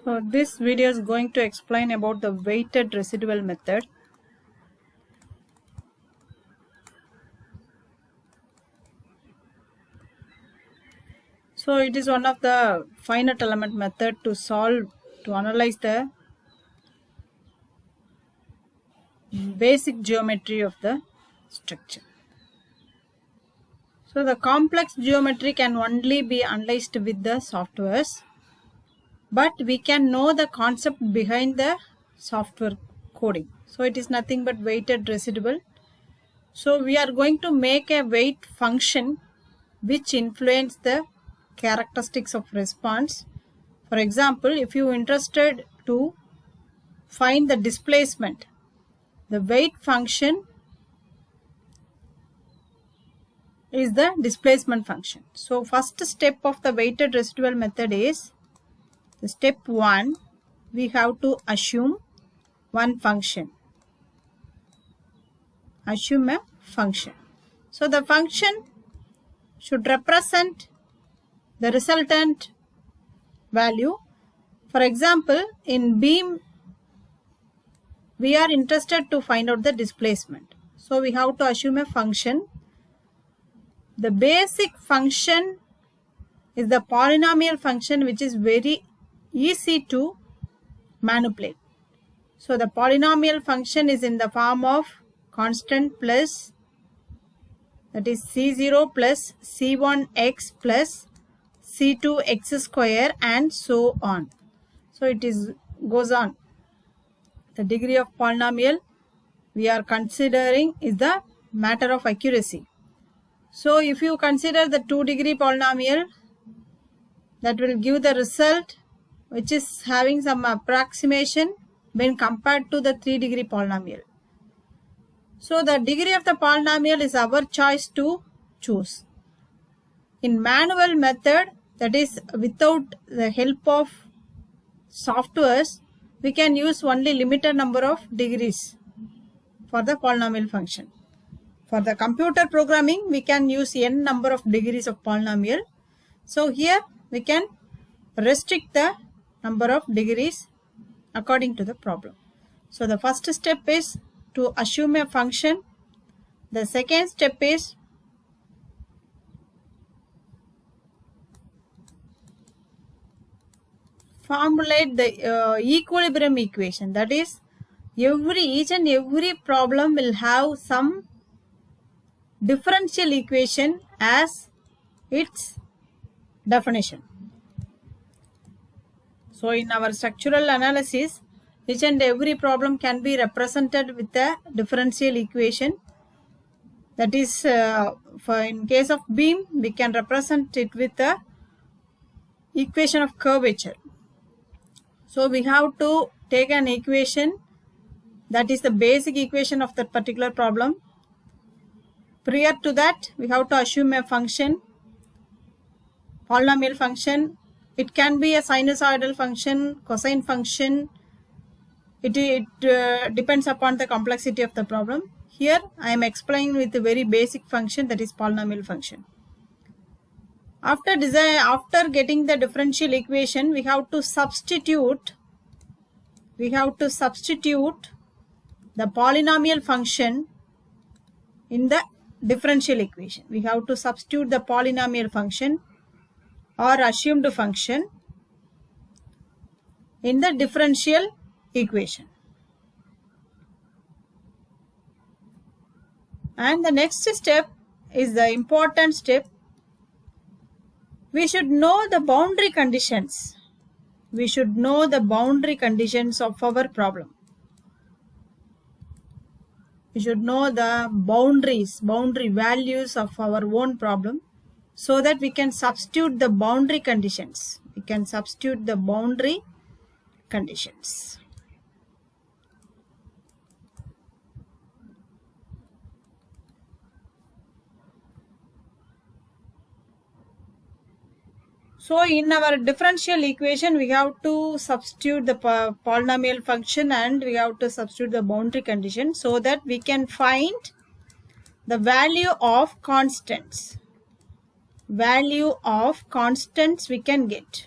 So this video is going to explain about the weighted residual method. So it is one of the finite element method to analyze the basic geometry of the structure. So the complex geometry can only be analyzed with the softwares, but we can know the concept behind the software coding. So it is nothing but weighted residual. So we are going to make a weight function which influence the characteristics of response. For example, if you are interested to find the displacement, the weight function is the displacement function. So first step of the weighted residual method is the step 1. We have to assume one function. Assume a function. So the function should represent the resultant value. For example, in beam we are interested to find out the displacement. So we have to assume a function. The basic function is the polynomial function, which is very easy to manipulate. So the polynomial function is in the form of constant plus, that is C0 plus C1x plus C2x square and so on. So it goes on. The degree of polynomial we are considering is the matter of accuracy. So if you consider the 2-degree polynomial, that will give the result which is having some approximation when compared to the 3-degree polynomial. So the degree of the polynomial is our choice to choose. In manual method, that is without the help of softwares, we can use only limited number of degrees for the polynomial function. For the computer programming, we can use n number of degrees of polynomial. So here we can restrict the number of degrees according to the problem. So the first step is to assume a function. The second step is formulate the equilibrium equation. That is, each and every problem will have some differential equation as its definition. So in our structural analysis, each and every problem can be represented with a differential equation. That is, in case of beam, we can represent it with the equation of curvature. So we have to take an equation that is the basic equation of that particular problem. Prior to that, we have to assume a function, polynomial function. It can be a sinusoidal function, cosine function. It depends upon the complexity of the problem. Here I am explaining with a very basic function, that is polynomial function. After getting the differential equation, we have to substitute the polynomial function in the differential equation. We have to substitute the polynomial function or assumed function in the differential equation. And the next step is the important step. We should know the boundary conditions. We should know the boundary conditions of our problem. We should know the boundary values of our own problem, so that we can substitute the boundary conditions. We can substitute the boundary conditions. So in our differential equation, we have to substitute the polynomial function and we have to substitute the boundary condition, so that we can find the value of constants. Value of constants we can get.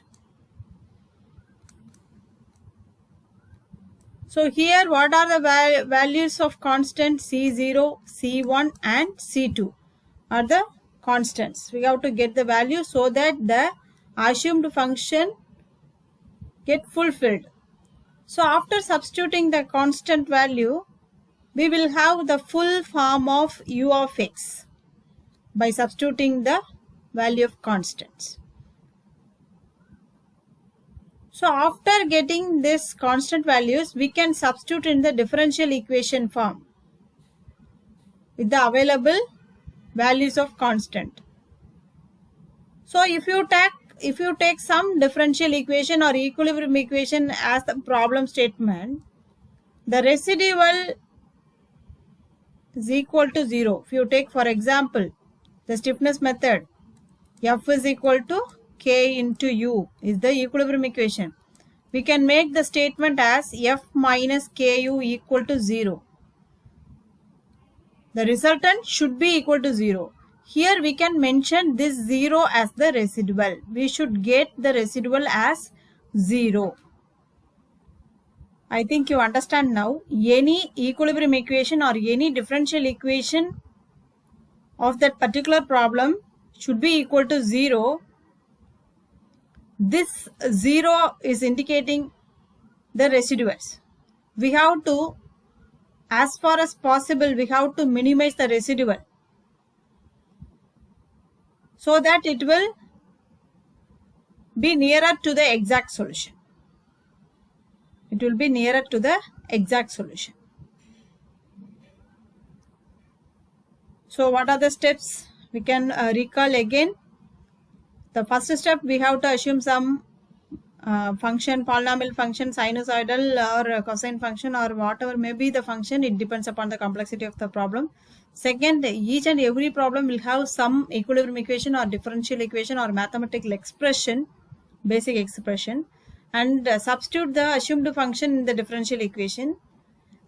So here what are the values of constant? C0, C1 and C2 are the constants. We have to get the value so that the assumed function get fulfilled. So after substituting the constant value, we will have the full form of u of x by substituting the value of constants. So after getting this constant values, we can substitute in the differential equation form with the available values of constant. So if you take some differential equation or equilibrium equation as the problem statement, the residual is equal to 0. If you take, for example, the stiffness method, F is equal to K into U is the equilibrium equation. We can make the statement as F minus Ku equal to 0. The resultant should be equal to 0. Here we can mention this 0 as the residual. We should get the residual as 0. I think you understand now. Any equilibrium equation or any differential equation of that particular problem should be equal to 0. This 0 is indicating the residuals. We have to, as far as possible, we have to minimize the residual so that it will be nearer to the exact solution. It will be nearer to the exact solution. So what are the steps? We can recall again. The first step, we have to assume some function, polynomial function, sinusoidal or cosine function or whatever may be the function. It depends upon the complexity of the problem. Second, each and every problem will have some equilibrium equation or differential equation or mathematical expression, basic expression, and substitute the assumed function in the differential equation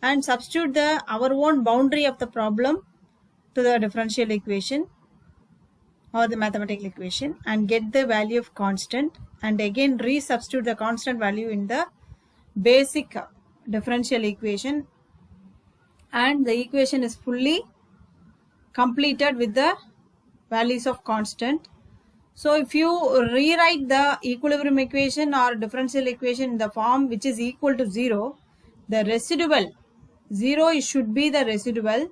and substitute our own boundary of the problem to the differential equation or the mathematical equation and get the value of constant, and again resubstitute the constant value in the basic differential equation, and the equation is fully completed with the values of constant. So if you rewrite the equilibrium equation or differential equation in the form which is equal to 0, the residual 0 should be the residual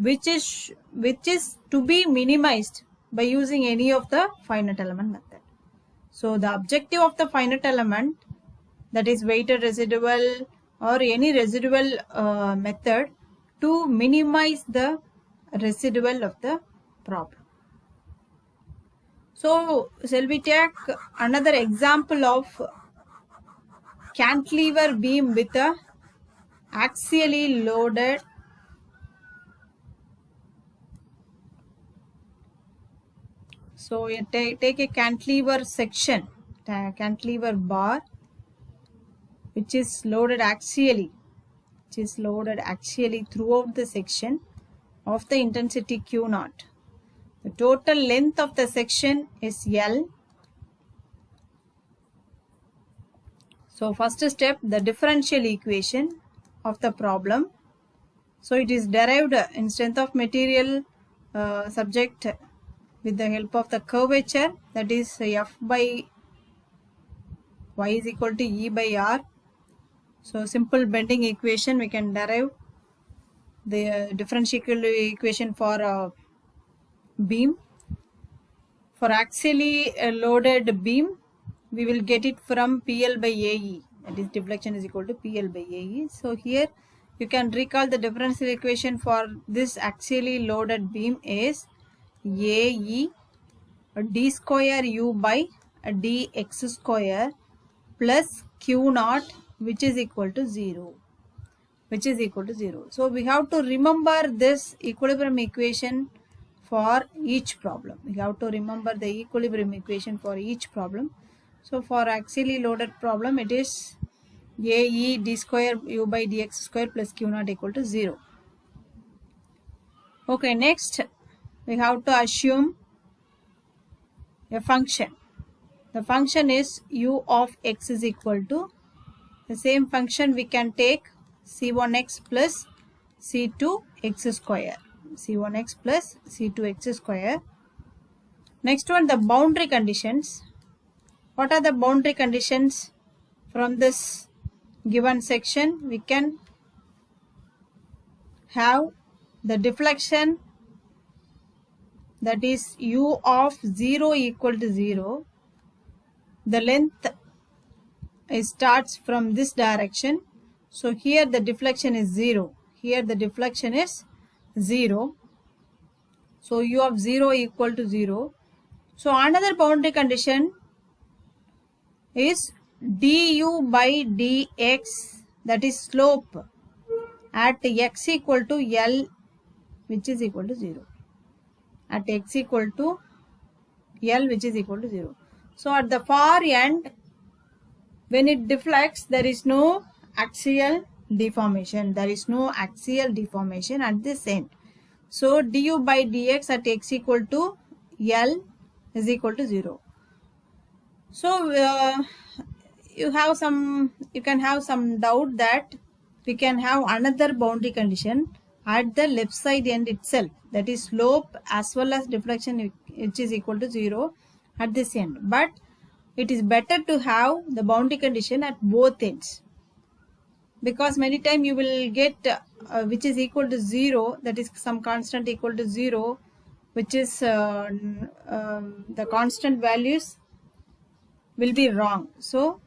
which is to be minimized by using any of the finite element method. So the objective of the finite element, that is weighted residual or any residual method, to minimize the residual of the problem. So shall we take another example of cantilever beam with a axially loaded So you take a cantilever section, cantilever bar, which is loaded axially, throughout the section of the intensity Q0. The total length of the section is L. So first step, the differential equation of the problem. So it is derived in strength of material subject with the help of the curvature, that is F by Y is equal to E by R. So simple bending equation, we can derive the differential equation for beam. For axially loaded beam, we will get it from PL by AE, that is deflection is equal to PL by AE. So here you can recall the differential equation for this axially loaded beam is AE d square U by dx square plus Q0, which is equal to 0. So we have to remember this equilibrium equation for each problem. So for axially loaded problem, it is AE d square U by dx square plus Q0 equal to 0. Okay, next we have to assume a function. The function is U of x is equal to The same function we can take c1x plus c2x square. c1x plus c2x square. Next one, the boundary conditions. What are the boundary conditions from this given section? We can have the deflection, that is u of 0 equal to 0. The length starts from this direction. So here the deflection is 0. Here the deflection is 0. So u of 0 equal to 0. So another boundary condition is du by dx, that is slope at x equal to L, which is equal to 0. At x equal to L, which is equal to 0. So at the far end, when it deflects, there is no axial deformation. There is no axial deformation at this end. So du by dx at x equal to L is equal to 0. So you can have some doubt that we can have another boundary condition at the left side end itself, that is slope as well as deflection which is equal to 0 at this end. But it is better to have the boundary condition at both ends, because many times you will get which is equal to 0, that is some constant equal to 0, which is the constant values will be wrong. So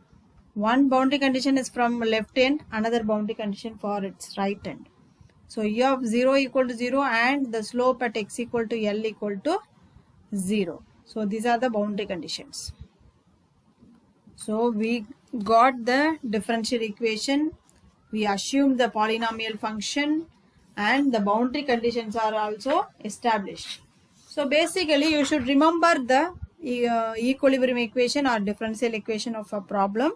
one boundary condition is from left end, another boundary condition for its right end. So u of 0 equal to 0 and the slope at x equal to L equal to 0. So these are the boundary conditions. So we got the differential equation, we assumed the polynomial function, and the boundary conditions are also established. So basically you should remember the equilibrium equation or differential equation of a problem.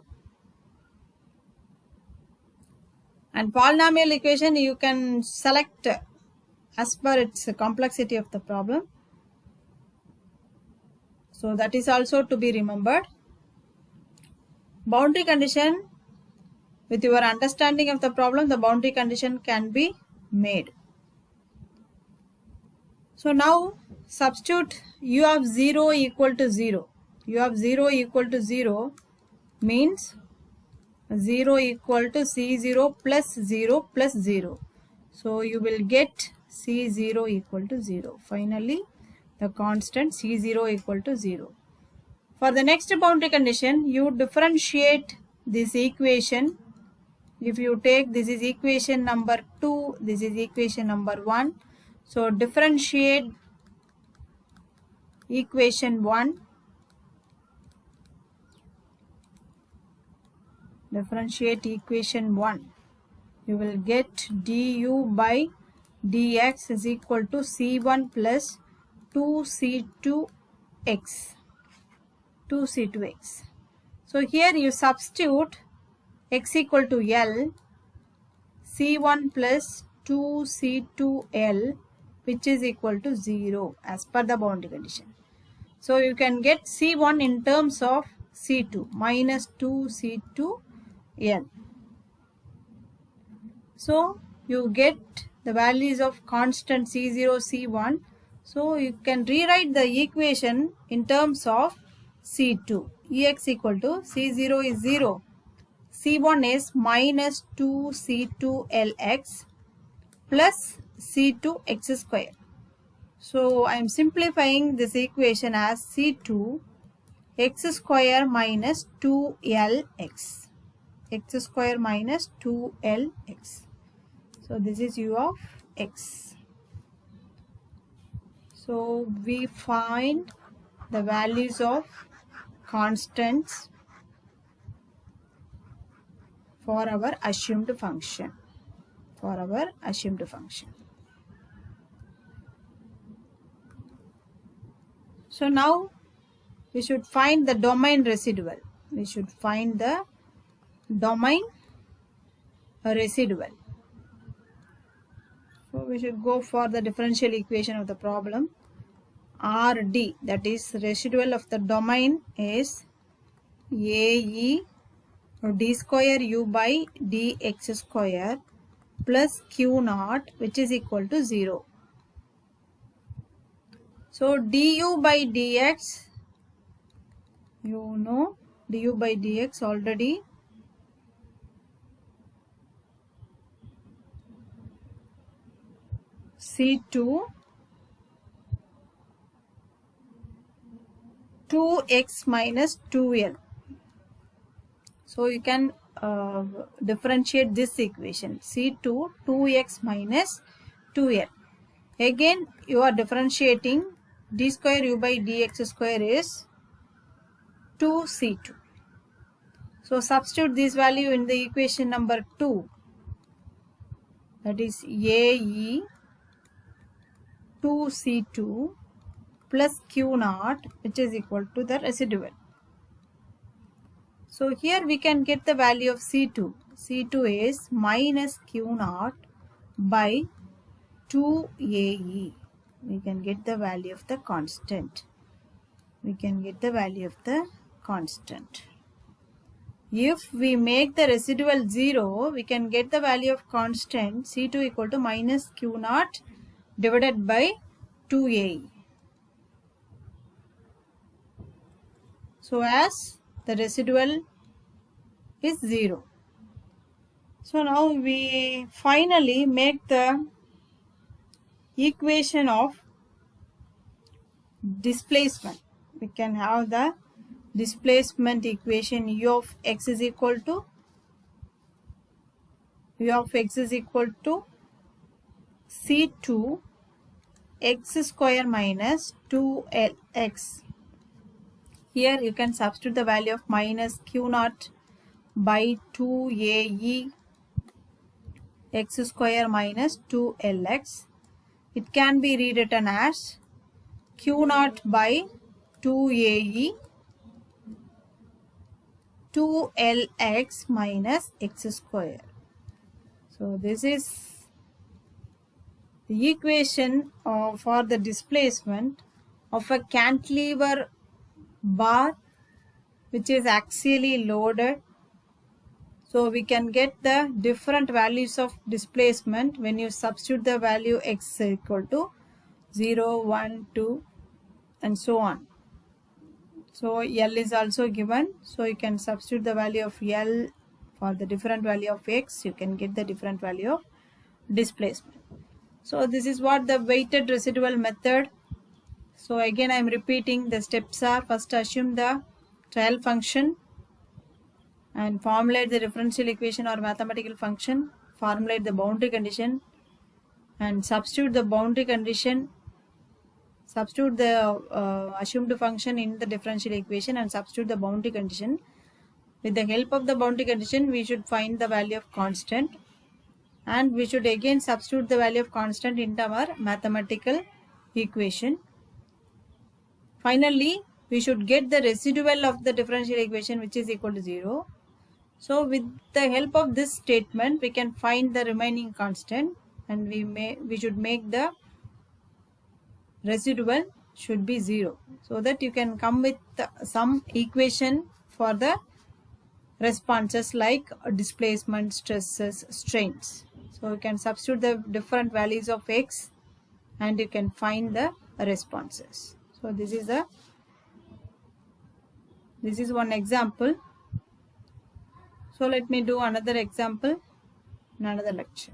And polynomial equation you can select as per its complexity of the problem. So that is also to be remembered. Boundary condition, with your understanding of the problem, the boundary condition can be made. So now substitute u of 0 equal to 0. U of 0 equal to 0 means 0 equal to c0 plus 0 plus 0. So you will get c0 equal to 0. Finally, the constant c0 equal to 0. For the next boundary condition, you differentiate this equation. If you take, this is equation number 2, this is equation number 1. So differentiate equation 1. Differentiate equation 1. You will get du by dx is equal to c1 plus 2c2x. 2c2x. So here you substitute x equal to L, c1 plus 2c2L, which is equal to 0 as per the boundary condition. So you can get c1 in terms of c2 minus 2c2L. So you get the values of constant c0, c1. So you can rewrite the equation in terms of c2. Ex equal to c0 is 0. c1 is minus 2c2Lx plus c2x square. So I am simplifying this equation as c2 x square minus 2Lx. X square minus 2Lx. So this is u of x. So we find the values of constants for our assumed function. So now we should find the domain residual. So we should go for the differential equation of the problem. Rd, that is residual of the domain, is AE So d square u by dx square plus q naught, which is equal to 0. So du by dx, you know du by dx already. C2 2x minus 2l. So you can differentiate this equation. C2 2x minus 2l. Again you are differentiating. D square u by dx square is 2c2. So substitute this value in the equation number 2. That is AE 2c2 plus q naught, which is equal to the residual. So here we can get the value of C2. C2 is minus q naught by 2AE. We can get the value of the constant. If we make the residual 0, we can get the value of constant C2 equal to minus q naught divided by 2AE. So as the residual is 0. So now we finally make the equation of displacement. We can have the displacement equation u of x is equal to C2 x square minus 2lx. Here you can substitute the value of minus q naught by 2AE x square minus 2lx. It can be rewritten as q naught by 2AE 2lx minus x square. So this is the equation for the displacement of a cantilever bar which is axially loaded. So we can get the different values of displacement when you substitute the value x equal to 0, 1, 2 and so on. So L is also given. So you can substitute the value of L for the different value of x. You can get the different value of displacement. So this is what the weighted residual method. So again I am repeating, the steps are: first assume the trial function and formulate the differential equation or mathematical function, formulate the boundary condition and substitute the boundary condition, substitute the assumed function in the differential equation and substitute the boundary condition. With the help of the boundary condition, we should find the value of constant and we should again substitute the value of constant into our mathematical equation. Finally, we should get the residual of the differential equation, which is equal to 0. So with the help of this statement, we can find the remaining constant and we should make the residual should be 0, so that you can come with some equation for the responses like displacement, stresses, strains. So you can substitute the different values of x and you can find the responses. So this is one example. So let me do another example in another lecture.